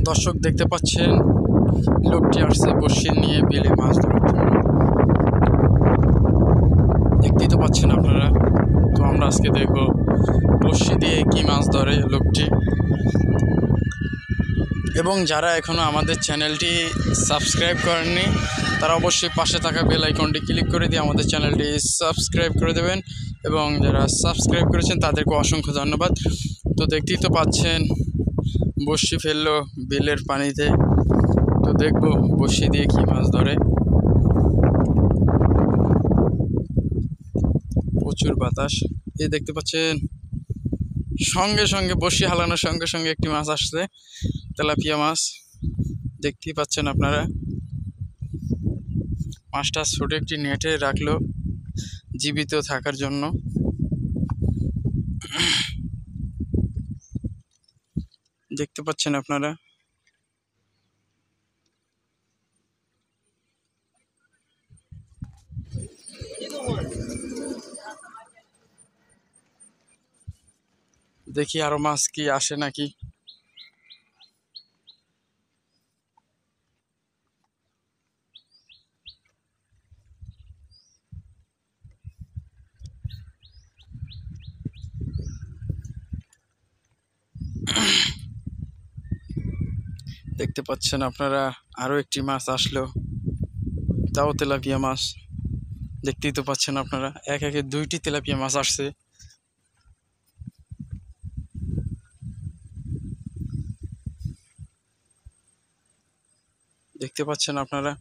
দর্শক দেখতে পাচ্ছেন লোকটি আসছে বড়শি নিয়ে বিলে মাছ ধরার জন্য। দেখতেই তো পাচ্ছেন আপনারা। তো আমরা আজকে দেখব বড়শি দিয়ে কি মাছ ধরে লোকটি। এবং যারা এখনও আমাদের চ্যানেলটি সাবস্ক্রাইব করেননি তারা অবশ্যই পাশে থাকা বেল আইকনটি ক্লিক করে দিয়ে আমাদের চ্যানেলটি সাবস্ক্রাইব করে দেবেন। এবং যারা সাবস্ক্রাইব করেছেন তাদেরকে অসংখ্য ধন্যবাদ। তো দেখতেই তো পাচ্ছেন বড়শি ফেললো বিলের পানিতে। তো দেখব বড়শি দিয়ে কি মাছ ধরে। প্রচুর বাতাস, এই দেখতে পাচ্ছেন সঙ্গে সঙ্গে বড়শি হালানোর সঙ্গে সঙ্গে একটি মাছ আসছে, তেলাপিয়া মাছ। দেখতেই পাচ্ছেন আপনারা। মাছটা ছোট একটি নেটে রাখলো জীবিত থাকার জন্য। দেখতে পাচ্ছেন আপনারা। দেখি আরো মাছ কি আসে নাকি। দেখতে পাচ্ছেন আপনারা আরো একটি মাছ আসলো, তাও তেলাপিয়া মাছ। দেখতেই তো পাচ্ছেন আপনারা এক একে দুইটি তেলাপিয়া মাছ আসছে। দেখতে পাচ্ছেন আপনারা।